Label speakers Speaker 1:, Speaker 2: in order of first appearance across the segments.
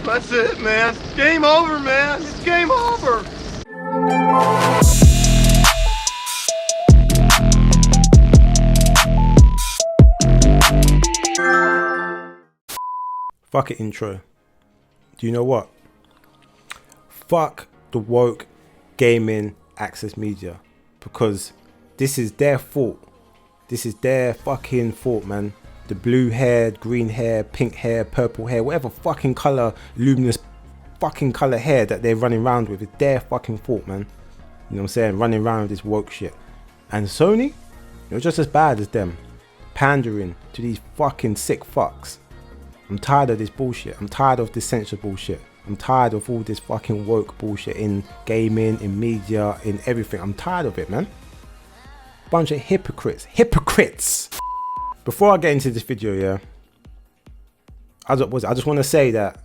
Speaker 1: That's it, man. It's game over, man. It's game over.
Speaker 2: Fuck it, intro. Do you know what? Fuck the woke gaming access media, because this is their fault. This is their fucking fault, man. The blue hair, green hair, pink hair, purple hair, whatever fucking colour, luminous fucking colour hair that they're running around with, it's their fucking fault, man. You know what I'm saying? Running around with this woke shit. And Sony, you're just as bad as them, pandering to these fucking sick fucks. I'm tired of this bullshit. I'm tired of this censored bullshit. I'm tired of all this fucking woke bullshit in gaming, in media, in everything. I'm tired of it, man. Bunch of hypocrites. Hypocrites! Before I get into this video, yeah, I just want to say that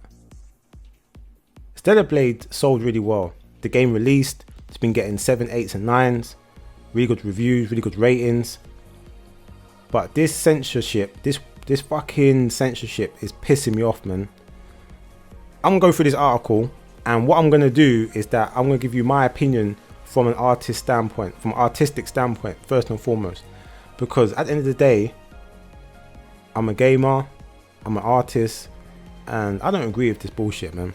Speaker 2: Stellar Blade sold really well. The game released, it's been getting 7, 8s and 9s. Really good reviews, really good ratings. But this censorship, this fucking censorship is pissing me off, man. I'm gonna go through this article, and what I'm gonna do is that I'm gonna give you my opinion from an artist standpoint, from an artistic standpoint, first and foremost. Because at the end of the day, I'm a gamer, I'm an artist, and I don't agree with this bullshit, man.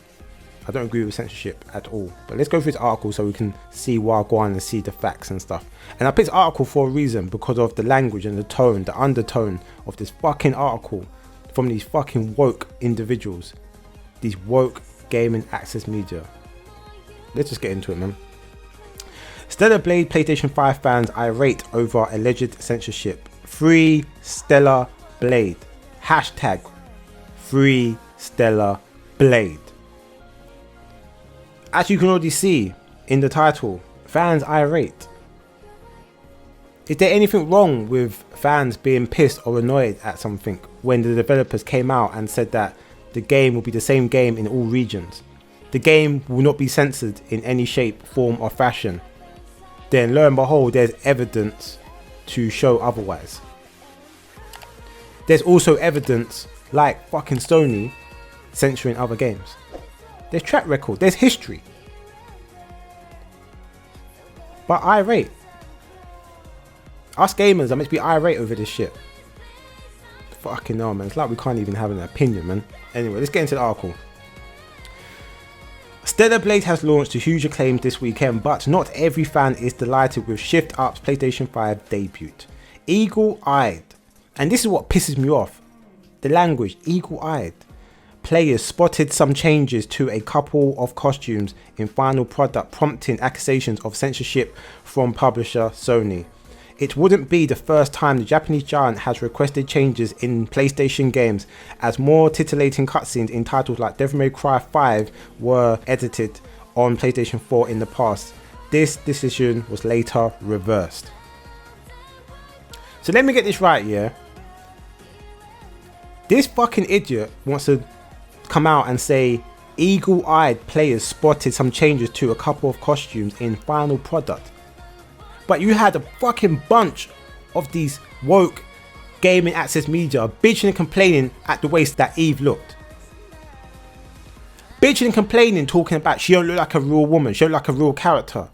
Speaker 2: I don't agree with censorship at all. But let's go through this article so we can see where I go on and see the facts and stuff. And I picked this article for a reason, because of the language and the tone, the undertone of this fucking article from these fucking woke individuals. These woke gaming access media. Let's just get into it, man. Stellar Blade PlayStation 5 fans irate over alleged censorship. Free Stellar Blade. Hashtag Free Stellar Blade. As you can already see in the title, fans irate. Is there anything wrong with fans being pissed or annoyed at something when the developers came out and said that the game will be the same game in all regions? The game will not be censored in any shape, form or fashion. Then lo and behold, there's evidence to show otherwise. There's also evidence, like fucking Sony, censoring other games. There's track record, there's history. But irate. Us gamers are meant to be irate over this shit. Fucking hell, man. It's like we can't even have an opinion, man. Anyway, let's get into the article. Stellar Blade has launched to huge acclaim this weekend, but not every fan is delighted with Shift Up's PlayStation 5 debut. Eagle-eyed, and this is what pisses me off, the language, eagle-eyed. Players spotted some changes to a couple of costumes in final product, prompting accusations of censorship from publisher Sony. It wouldn't be the first time the Japanese giant has requested changes in PlayStation games, as more titillating cutscenes in titles like Devil May Cry 5 were edited on PlayStation 4 in the past. This decision was later reversed. So let me get this right, yeah? This fucking idiot wants to come out and say eagle-eyed players spotted some changes to a couple of costumes in final product. But you had a fucking bunch of these woke gaming access media bitching and complaining at the way that Eve looked. Bitching and complaining, talking about she don't look like a real woman, she don't look like a real character.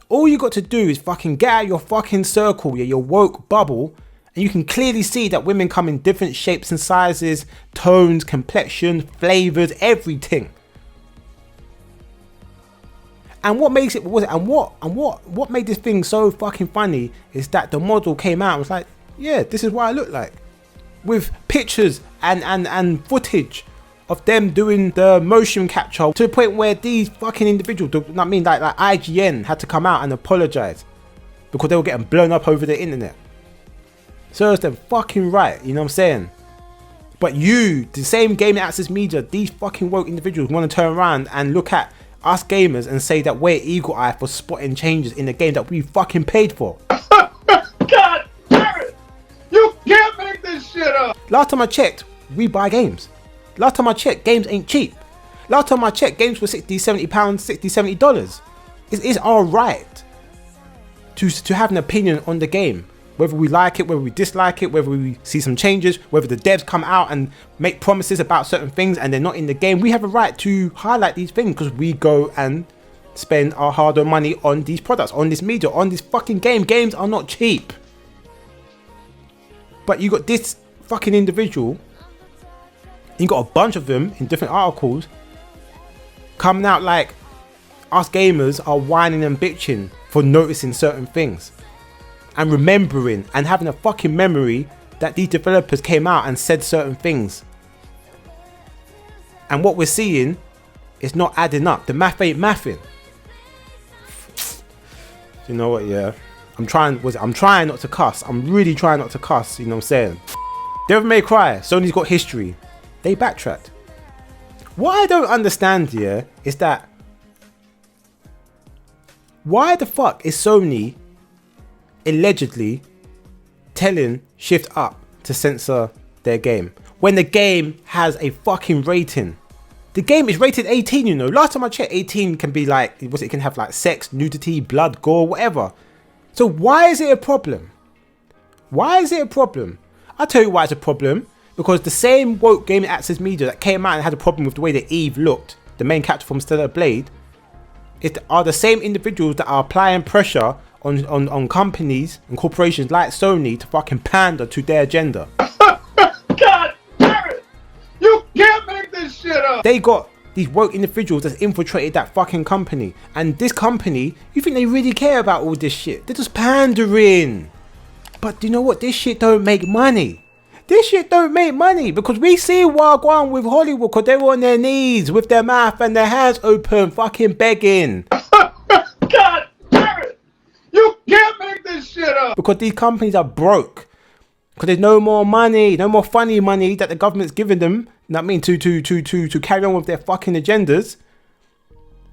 Speaker 2: All you got to do is fucking get out your fucking circle, yeah, your woke bubble, and you can clearly see that women come in different shapes and sizes, tones, complexion, flavours, everything. And what makes it what made this thing so fucking funny is that the model came out and was like, yeah, this is what I look like, with pictures and footage of them doing the motion capture, to the point where these fucking individuals, I mean, like IGN had to come out and apologize because they were getting blown up over the internet. Serves them fucking right, you know what I'm saying? But you, the same gaming access media, these fucking woke individuals want to turn around and look at us gamers and say that we're eagle-eyed for spotting changes in the game that we fucking paid for.
Speaker 1: God damn it! You can't make this shit up!
Speaker 2: Last time I checked, we buy games. Last time I checked, games ain't cheap. Last time I checked, games were £60, £70, $60, $70. It's alright to have an opinion on the game. Whether we like it, whether we dislike it, whether we see some changes, whether the devs come out and make promises about certain things and they're not in the game, we have a right to highlight these things because we go and spend our hard-earned money on these products, on this media, on this fucking game. Games are not cheap. But you got this fucking individual, you got a bunch of them in different articles coming out like us gamers are whining and bitching for noticing certain things and remembering and having a fucking memory that these developers came out and said certain things. And what we're seeing is not adding up. The math ain't mathing. You know what, yeah. I'm trying not to cuss. I'm really trying not to cuss, you know what I'm saying? Devil May Cry, Sony's got history. They backtracked. What I don't understand here is that why the fuck is Sony allegedly telling Shift Up to censor their game when the game has a fucking rating? The game is rated 18, you know. Last time I checked, 18 can be like, it can have like sex, nudity, blood, gore, whatever. So why is it a problem? Why is it a problem? I'll tell you why it's a problem. Because the same woke gaming access media that came out and had a problem with the way that Eve looked, the main character from Stellar Blade, are the same individuals that are applying pressure on companies and corporations like Sony to fucking pander to their agenda.
Speaker 1: God damn it! You can't make this shit up!
Speaker 2: They got these woke individuals that's infiltrated that fucking company. And this company, you think they really care about all this shit? They're just pandering. But you know what? This shit don't make money. This shit don't make money because we see what going on with Hollywood because they were on their knees with their mouth and their hands open fucking begging.
Speaker 1: God damn it! You can't make this shit up!
Speaker 2: Because these companies are broke. Because there's no more money, no more funny money that the government's giving them, you know what I mean, to carry on with their fucking agendas.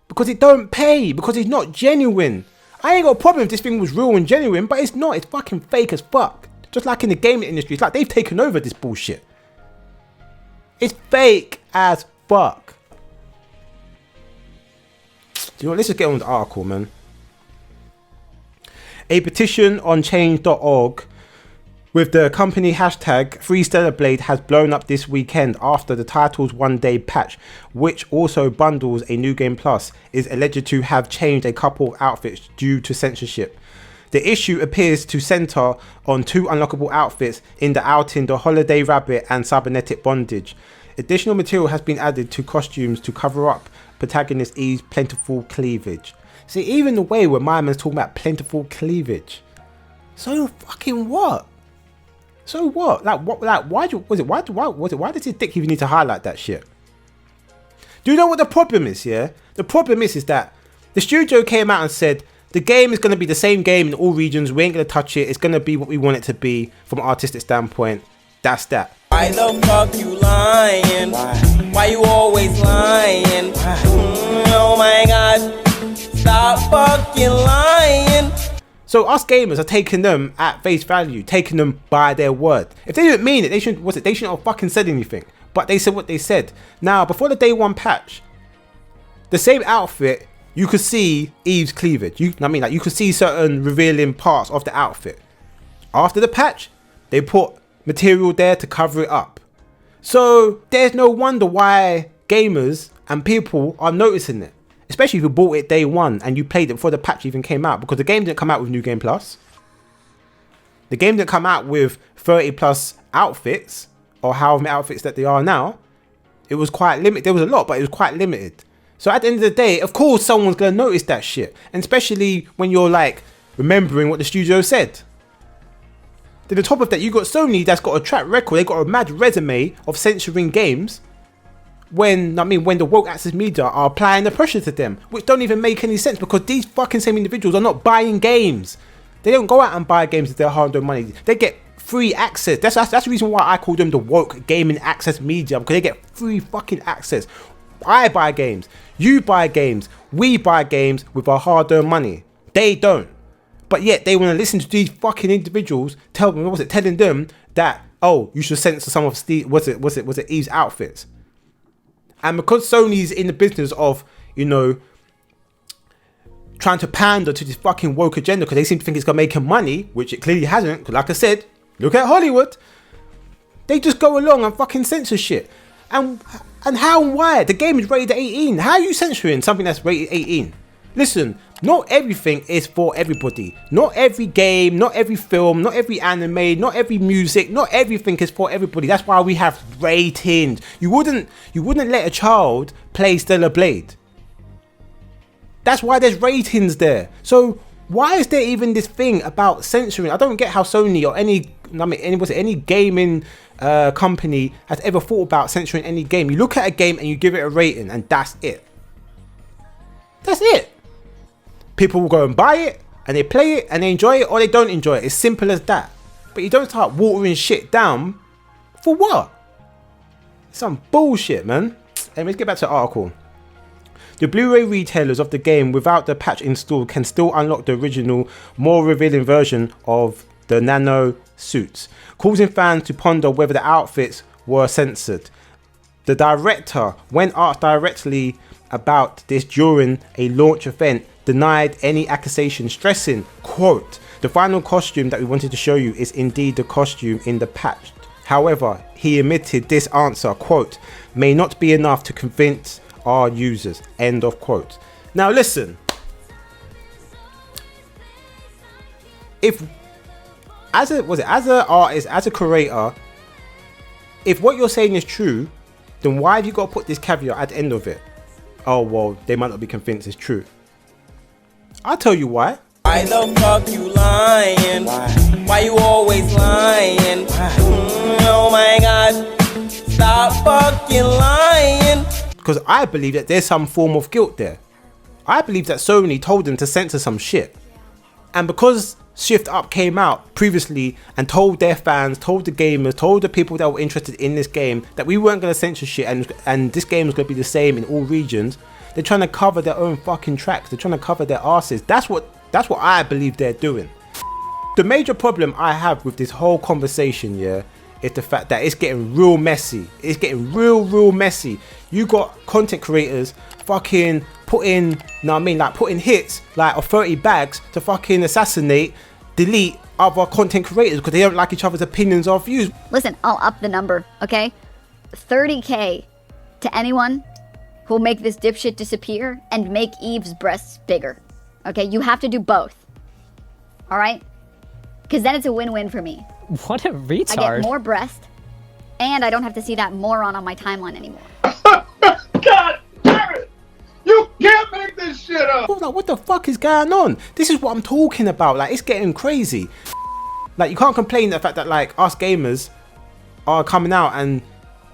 Speaker 2: Because it don't pay, because it's not genuine. I ain't got a problem if this thing was real and genuine, but it's not, it's fucking fake as fuck. Just like in the gaming industry, it's like they've taken over this bullshit. It's fake as fuck. Do you know what? Let's just get on with the article, man. A petition on change.org with the company hashtag #FreeStellarBlade has blown up this weekend after the title's one-day patch, which also bundles a new game plus, is alleged to have changed a couple of outfits due to censorship. The issue appears to center on two unlockable outfits in the outing, the Holiday Rabbit and Cybernetic Bondage. Additional material has been added to costumes to cover up protagonist Eve's plentiful cleavage. See, even the way where my man's talking about plentiful cleavage. So fucking what? So what? Like what? Like why does his dick even need to highlight that shit? Do you know what the problem is? Yeah, the problem is that the studio came out and said the game is going to be the same game in all regions. We ain't going to touch it. It's going to be what we want it to be from an artistic standpoint. That's that.
Speaker 3: Why the fuck you lying? Why you always lying? Oh my god, stop fucking lying.
Speaker 2: So us gamers are taking them at face value, taking them by their word. If they didn't mean it, they shouldn't have fucking said anything. But they said what they said. Now, before the day one patch, the same outfit, you could see Eve's cleavage. You could see certain revealing parts of the outfit. After the patch, they put material there to cover it up. So there's no wonder why gamers and people are noticing it. Especially if you bought it day one and you played it before the patch even came out. Because the game didn't come out with New Game Plus. The game didn't come out with 30 plus outfits. Or however many outfits that they are now. It was quite limited. There was a lot, but it was quite limited. So at the end of the day, of course someone's going to notice that shit. And especially when you're like remembering what the studio said. Then on top of that, you got Sony that's got a track record. They got a mad resume of censoring games. When the woke access media are applying the pressure to them, which don't even make any sense because these fucking same individuals are not buying games. They don't go out and buy games with their hard-earned money. They get free access. That's the reason why I call them the woke gaming access media, because they get free fucking access. I buy games, you buy games, we buy games with our hard-earned money. They don't. But yet they want to listen to these fucking individuals telling them that, oh, you should censor some of Steve, was it Eve's outfits. And because Sony's in the business of, trying trying to pander to this fucking woke agenda because they seem to think it's gonna make them money, which it clearly hasn't. Because like I said, look at Hollywood. They just go along and fucking censor shit. And how and why? The game is rated 18. How are you censoring something that's rated 18? Listen, not everything is for everybody. Not every game, not every film, not every anime, not every music, not everything is for everybody. That's why we have ratings. You wouldn't let a child play Stellar Blade. That's why there's ratings there. So why is there even this thing about censoring? I don't get how Sony or any gaming company has ever thought about censoring any game. You look at a game and you give it a rating, and that's it. That's it. People will go and buy it, and they play it, and they enjoy it, or they don't enjoy it. It's simple as that. But you don't start watering shit down for what? Some bullshit, man. Let's get back to the article. The Blu-ray retailers of the game without the patch installed can still unlock the original, more revealing version of the Nano suits, causing fans to ponder whether the outfits were censored. The director, when asked directly about this during a launch event, denied any accusation, stressing, quote, "The final costume that we wanted to show you is indeed the costume in the patch." However, he admitted this answer, quote, "may not be enough to convince our users," end of quote. Now listen, if as an artist, as a creator, if what you're saying is true, then why have you got to put this caveat at the end of it? Oh well, they might not be convinced it's true. I'll tell you why.
Speaker 3: Why the fuck you lying? Why you always lying? Oh my god, stop fucking lying.
Speaker 2: Because I believe that there's some form of guilt there. I believe that Sony told them to censor some shit. And because Shift Up came out previously and told their fans, told the gamers, told the people that were interested in this game that we weren't going to censor shit and this game was going to be the same in all regions, they're trying to cover their own fucking tracks. They're trying to cover their asses. That's what I believe they're doing. The major problem I have with this whole conversation, yeah, is the fact that it's getting real messy. It's getting real messy. You got content creators fucking putting hits like of 30 bags to fucking assassinate, delete other content creators because they don't like each other's opinions or views.
Speaker 4: Listen, I'll up the number, okay? 30K to anyone who'll make this dipshit disappear and make Eve's breasts bigger. Okay, you have to do both. All right? Because then it's a win-win for me.
Speaker 5: What a retard.
Speaker 4: I get more breast, and I don't have to see that moron on my timeline anymore.
Speaker 1: God damn it! You can't make this shit up!
Speaker 2: Like, what the fuck is going on? This is what I'm talking about. Like, it's getting crazy. Like, you can't complain the fact that, like, us gamers are coming out and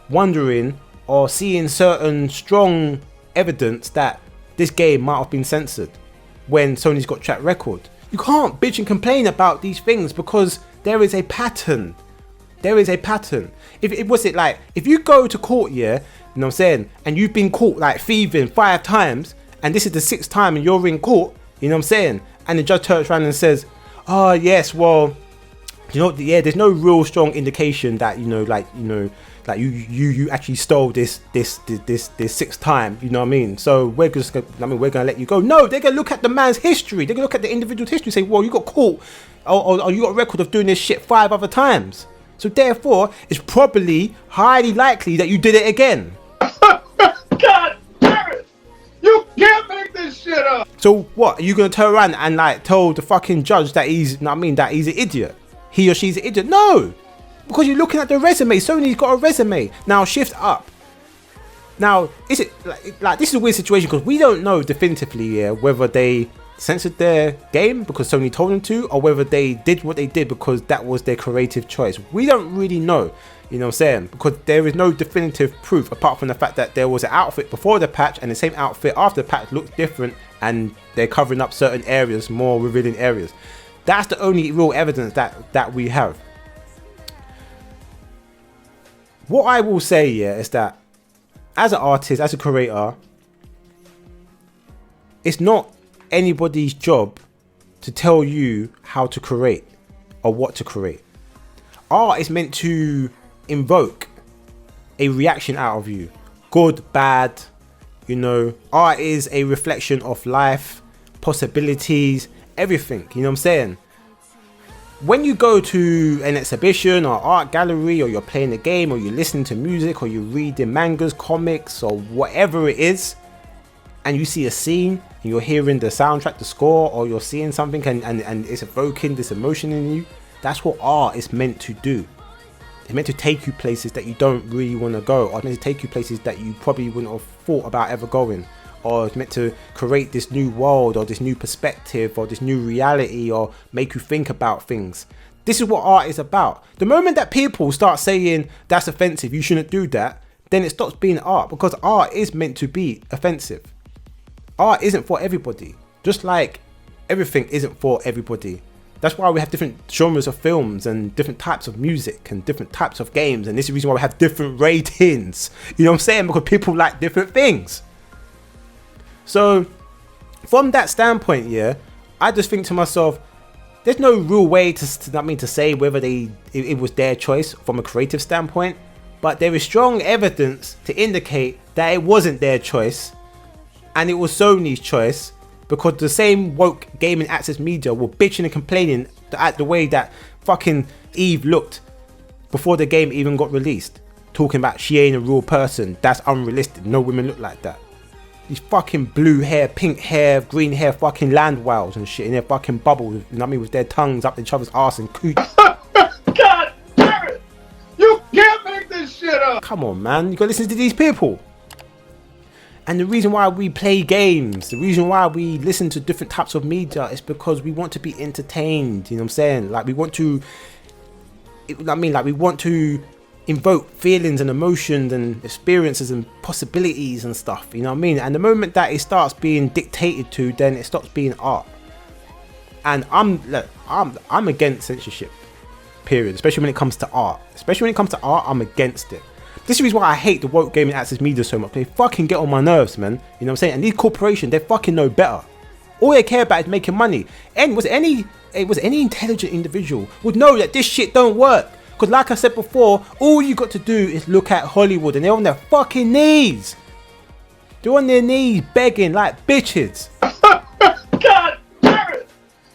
Speaker 2: wondering or seeing certain strong evidence that this game might have been censored when Sony's got track record. You can't bitch and complain about these things because there is a pattern. There is a pattern. If you go to court, yeah, you know what I'm saying, and you've been caught like thieving 5 times, and this is the 6th time and you're in court, you know what I'm saying, and the judge turns around and says, oh yes, well, you know, yeah, there's no real strong indication that, like you actually stole this 6th time, you know what I mean? So we're gonna let you go. No, they're gonna look at the man's history. They're gonna look at the individual's history and say, well, you got caught, or you got a record of doing this shit 5 other times. So therefore, it's probably highly likely that you did it again.
Speaker 1: God damn it! You can't make this shit up!
Speaker 2: So what, are you gonna turn around and like tell the fucking judge that he's that he's an idiot? He or she's an idiot? No! Because you're looking at the resume. Sony's got a resume. Now Shift Up. Now, is it like this is a weird situation because we don't know definitively whether they censored their game because Sony told them to, or whether they did what they did because that was their creative choice. We don't really know, you know what I'm saying? Because there is no definitive proof apart from the fact that there was an outfit before the patch and the same outfit after the patch looked different and they're covering up certain areas, more revealing areas. That's the only real evidence that we have. What I will say, yeah, is that as an artist, as a creator, it's not anybody's job to tell you how to create or what to create. Art is meant to invoke a reaction out of you, good, bad, you know. Art is a reflection of life, possibilities, everything, you know what I'm saying? When you go to an exhibition or art gallery, or you're playing a game, or you're listening to music, or you're reading mangas, comics, or whatever it is, and you see a scene, and you're hearing the soundtrack, the score, or you're seeing something and it's evoking this emotion in you, that's what art is meant to do. It's meant to take you places that you don't really want to go, or it's meant to take you places that you probably wouldn't have thought about ever going. Or it's meant to create this new world, or this new perspective, or this new reality, or make you think about things. This is what art is about. The moment that people start saying that's offensive, you shouldn't do that, then it stops being art, because art is meant to be offensive. Art isn't for everybody, just like everything isn't for everybody. That's why we have different genres of films and different types of music and different types of games, and this is the reason why we have different ratings. You know what I'm saying? Because people like different things. So from that standpoint, yeah, I just think to myself, there's no real way to say whether it was their choice from a creative standpoint, but there is strong evidence to indicate that it wasn't their choice, and it was Sony's choice, because the same woke gaming access media were bitching and complaining at the way that fucking Eve looked before the game even got released, talking about she ain't a real person, that's unrealistic, no women look like that. These fucking blue hair, pink hair, green hair fucking land wows and shit in their fucking bubbles, you know what I mean, with their tongues up each other's arse and cooch.
Speaker 1: God damn it! You can't make this shit up!
Speaker 2: Come on, man, you gotta listen to these people. And the reason why we play games, the reason why we listen to different types of media is because we want to be entertained, you know what I'm saying? Like we want to, we want to invoke feelings and emotions and experiences and possibilities and stuff, you know what I mean? And the moment that it starts being dictated to, then it stops being art. And I'm against censorship, period, especially when it comes to art. I'm against it. This is the reason why I hate the woke gaming access media so much. They fucking get on my nerves, man, you know what I'm saying? And these corporations, they fucking know better. All they care about is making money. And any intelligent individual would know that this shit don't work. Because like I said before, all you got to do is look at Hollywood, and they're on their fucking knees. They're on their knees begging like bitches.
Speaker 1: God damn it!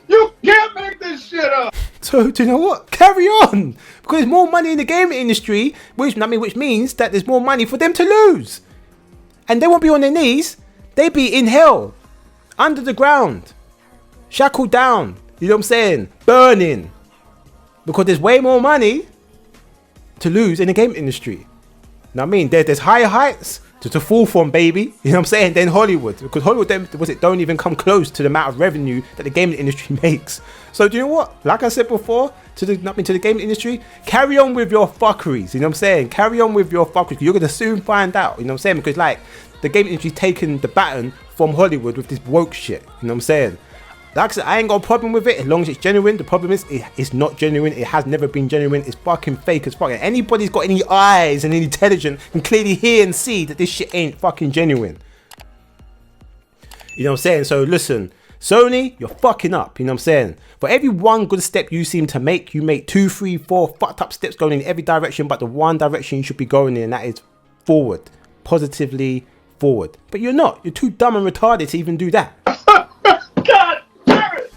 Speaker 1: You can't make this shit up!
Speaker 2: So do you know what? Carry on. Because there's more money in the gaming industry, which means that there's more money for them to lose. And they won't be on their knees. They be in hell. Under the ground. Shackled down. You know what I'm saying? Burning. Because there's way more money to lose in the game industry. Now I mean, there's higher heights to fall from, baby. You know what I'm saying? Than Hollywood, because Hollywood don't even come close to the amount of revenue that the gaming industry makes. So do you know what? Like I said before, to the gaming industry, carry on with your fuckeries. You know what I'm saying? Carry on with your fuckeries. You're gonna soon find out. You know what I'm saying? Because like the gaming industry's taken the baton from Hollywood with this woke shit. You know what I'm saying? Like I said, I ain't got a problem with it as long as it's genuine. The problem is it's not genuine. It has never been genuine. It's fucking fake as fuck. And anybody's got any eyes and any intelligence can clearly hear and see that this shit ain't fucking genuine. You know what I'm saying? So listen, Sony, you're fucking up. You know what I'm saying? For every one good step you seem to make, you make 2, 3, 4 fucked up steps going in every direction, but the one direction you should be going in, and that is forward. Positively forward. But you're not. You're too dumb and retarded to even do that.
Speaker 1: God damn it!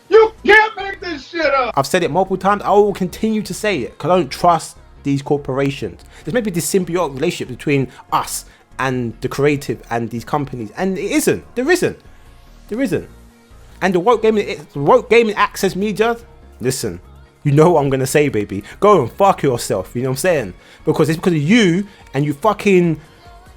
Speaker 1: You can't make this shit up!
Speaker 2: I've said it multiple times. I will continue to say it because I don't trust these corporations. There's maybe this symbiotic relationship between us and the creative and these companies, and it isn't. There isn't. And the woke gaming access media, listen, you know what I'm gonna say, baby. Go and fuck yourself. You know what I'm saying? Because it's because of you and you fucking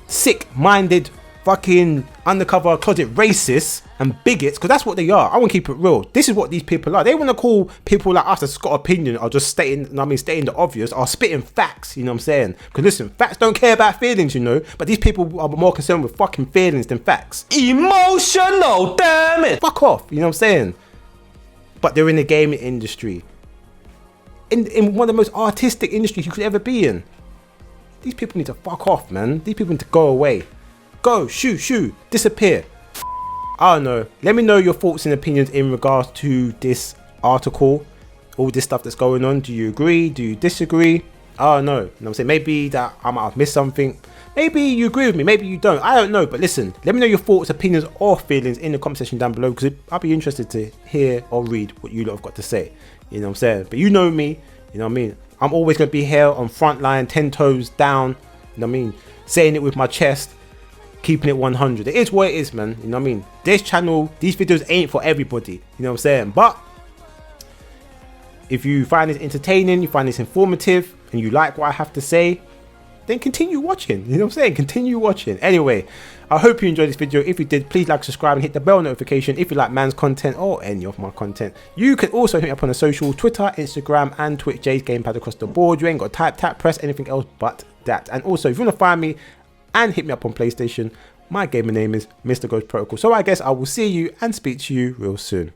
Speaker 2: sick-minded fucking undercover closet racists and bigots, because that's what they are. I want to keep it real. This is what these people are. They want to call people like us that's got opinion or just stating the obvious or spitting facts, you know what I'm saying? Because listen, facts don't care about feelings, you know, but these people are more concerned with fucking feelings than facts.
Speaker 3: Emotional, damn it!
Speaker 2: Fuck off, you know what I'm saying? But they're in the gaming industry. In one of the most artistic industries you could ever be in. These people need to fuck off, man. These people need to go away. Go, shoo, disappear. I don't know. Let me know your thoughts and opinions in regards to this article, all this stuff that's going on. Do you agree? Do you disagree? I don't know. You know what I'm saying? Maybe that I might have missed something. Maybe you agree with me, maybe you don't. I don't know. But listen, let me know your thoughts, opinions, or feelings in the comment section down below, because I'll be interested to hear or read what you lot have got to say. You know what I'm saying? But you know me, you know what I mean? I'm always going to be here on front line, 10 toes down, you know what I mean? Saying it with my chest, keeping it 100. It is what it is, man. You know what I mean? This channel, these videos ain't for everybody. You know what I'm saying? But if you find this entertaining, you find this informative, and you like what I have to say, then continue watching. You know what I'm saying? Continue watching. Anyway, I hope you enjoyed this video. If you did, please like, subscribe, and hit the bell notification if you like man's content or any of my content. You can also hit me up on the social, Twitter, Instagram, and Twitch. Jay's Gamepad across the board. You ain't got to type, tap, press anything else but that. And also, if you want to find me and hit me up on PlayStation, my gamer name is MrGhostProtocol. So I guess I will see you and speak to you real soon.